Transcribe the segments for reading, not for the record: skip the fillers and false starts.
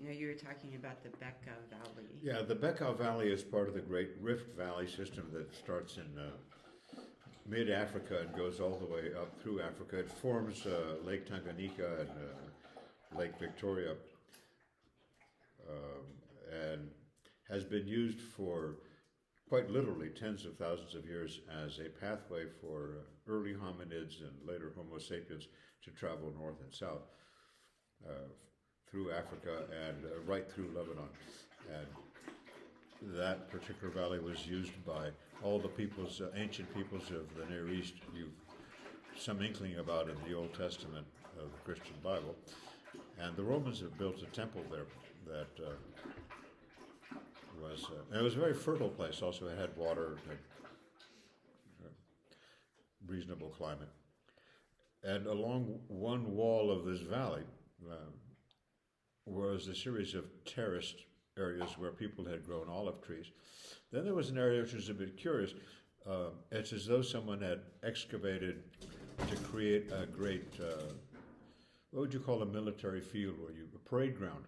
You know, you were talking about the Bekaa Valley. Yeah, the Bekaa Valley is part of the Great Rift Valley system that starts in mid-Africa and goes all the way up through Africa. It forms Lake Tanganyika and Lake Victoria, and has been used for quite literally tens of thousands of years as a pathway for early hominids and later Homo sapiens to travel north and south through Africa and right through Lebanon. And that particular valley was used by all the peoples, ancient peoples of the Near East. You've some inkling about in the Old Testament of the Christian Bible. And the Romans have built a temple there that and it was a very fertile place. Also, it had water, had reasonable climate. And along one wall of this valley was a series of terraced areas where people had grown olive trees. Then there was an area which was a bit curious. It's as though someone had excavated to create a great, what would you call a military field, a parade ground,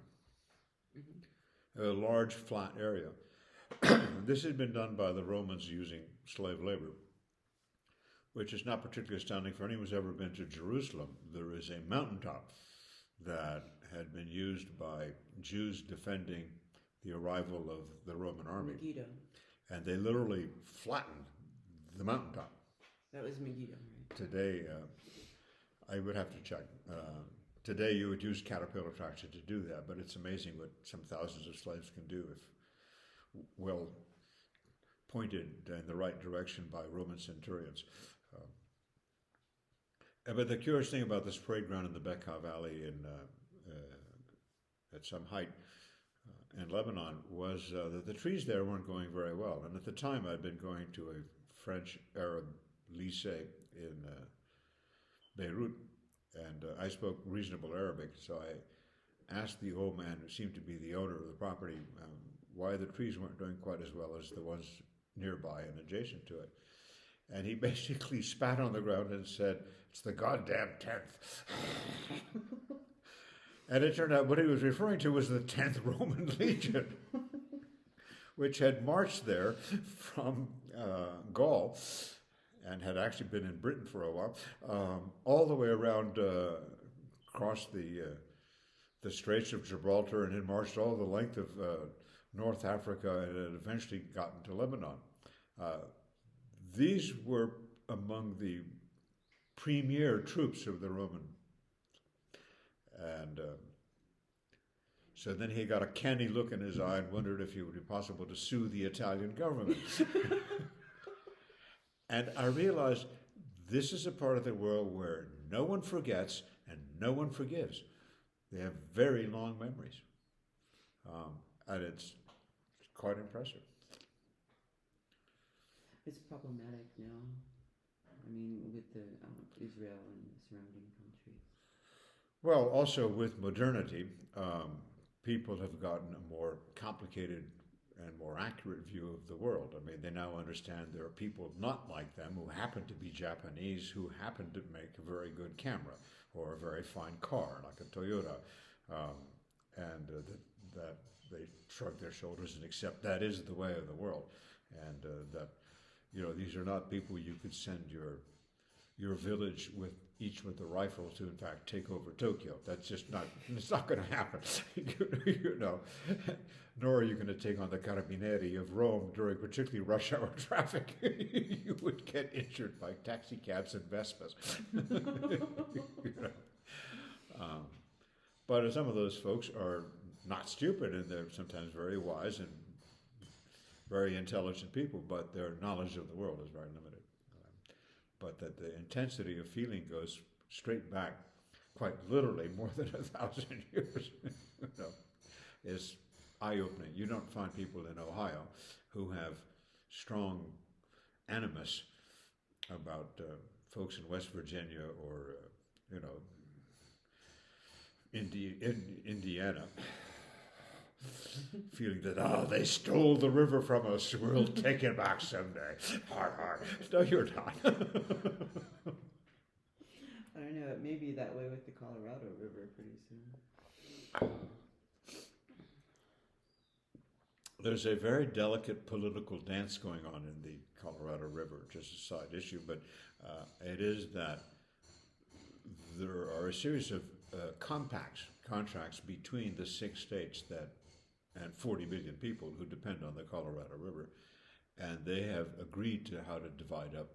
a large flat area. This had been done by the Romans using slave labor, which is not particularly astounding for anyone who's ever been to Jerusalem. There is a mountaintop that had been used by Jews defending the arrival of the Roman army. Megiddo. And they literally flattened the mountaintop. That was Megiddo, right? Today, I would have to check. Today you would use caterpillar tractor to do that, but it's amazing what some thousands of slaves can do if well pointed in the right direction by Roman centurions. But the curious thing about this parade ground in the Bekaa Valley at some height in Lebanon was that the trees there weren't going very well. And at the time I'd been going to a French Arab lycée in Beirut, and I spoke reasonable Arabic, so I asked the old man, who seemed to be the owner of the property, why the trees weren't doing quite as well as the ones nearby and adjacent to it. And he basically spat on the ground and said, "It's the goddamn 10th." And it turned out what he was referring to was the 10th Roman Legion, which had marched there from Gaul and had actually been in Britain for a while, all the way around across the Straits of Gibraltar, and had marched all the length of North Africa, and had eventually gotten to Lebanon. These were among the premier troops of the Roman. And so then he got a canny look in his eye and wondered if it would be possible to sue the Italian government. And I realized this is a part of the world where no one forgets and no one forgives. They have very long memories. And it's quite impressive. It's problematic now. I mean, with the Israel and the surrounding countries. Well, also with modernity, people have gotten a more complicated and more accurate view of the world. I mean, they now understand there are people not like them who happen to be Japanese who happen to make a very good camera or a very fine car, like a Toyota, and that they shrug their shoulders and accept that is the way of the world, and that these are not people you could send your village with each with a rifle to in fact take over Tokyo. That's just it's not going to happen. Nor are you going to take on the Carabinieri of Rome during particularly rush hour traffic. You would get injured by taxi cabs and Vespas. But some of those folks are not stupid, and they're sometimes very wise and very intelligent people, but their knowledge of the world is very limited. But that the intensity of feeling goes straight back, quite literally, more than 1,000 years, is eye-opening. You don't find people in Ohio who have strong animus about folks in West Virginia or, Indiana, feeling that, they stole the river from us, we'll take it back someday. Har, har. No, you're not. I don't know, it may be that way with the Colorado River pretty soon. there's a very delicate political dance going on in the Colorado River, just a side issue, but it is that there are a series of contracts between the 6 states that and 40 million people who depend on the Colorado River, and they have agreed to how to divide up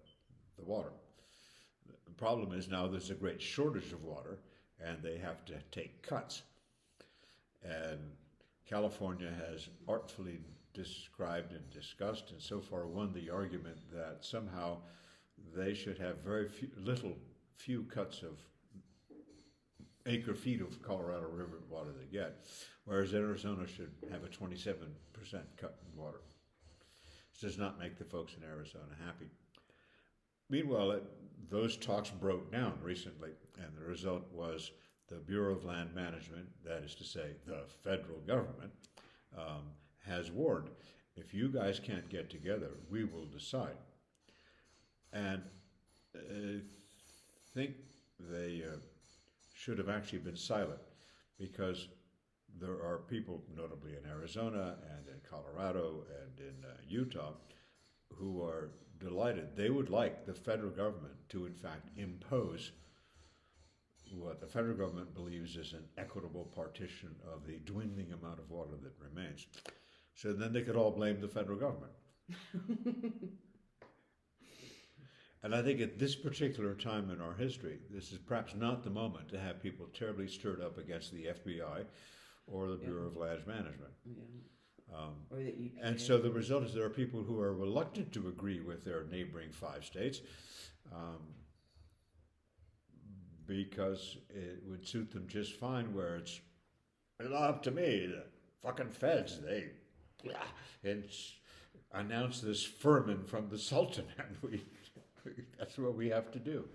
the water. The problem is now there's a great shortage of water, and they have to take cuts. And California has artfully described and discussed, and so far won the argument that somehow they should have very few cuts of acre feet of Colorado River water they get, whereas Arizona should have a 27% cut in water. This does not make the folks in Arizona happy. Meanwhile, those talks broke down recently, and the result was the Bureau of Land Management, that is to say, the federal government, has warned, if you guys can't get together, we will decide. And I think they should have actually been silent, because there are people, notably in Arizona and in Colorado and in Utah, who are delighted. They would like the federal government to, in fact, impose what the federal government believes is an equitable partition of the dwindling amount of water that remains. So then they could all blame the federal government. And I think at this particular time in our history, this is perhaps not the moment to have people terribly stirred up against the FBI or the Bureau of Land Management. Or the EPA. And so the result is there are people who are reluctant to agree with their neighboring 5 states because it would suit them just fine, where it's not up to me, the fucking feds, they announce this firman from the Sultan, and that's what we have to do.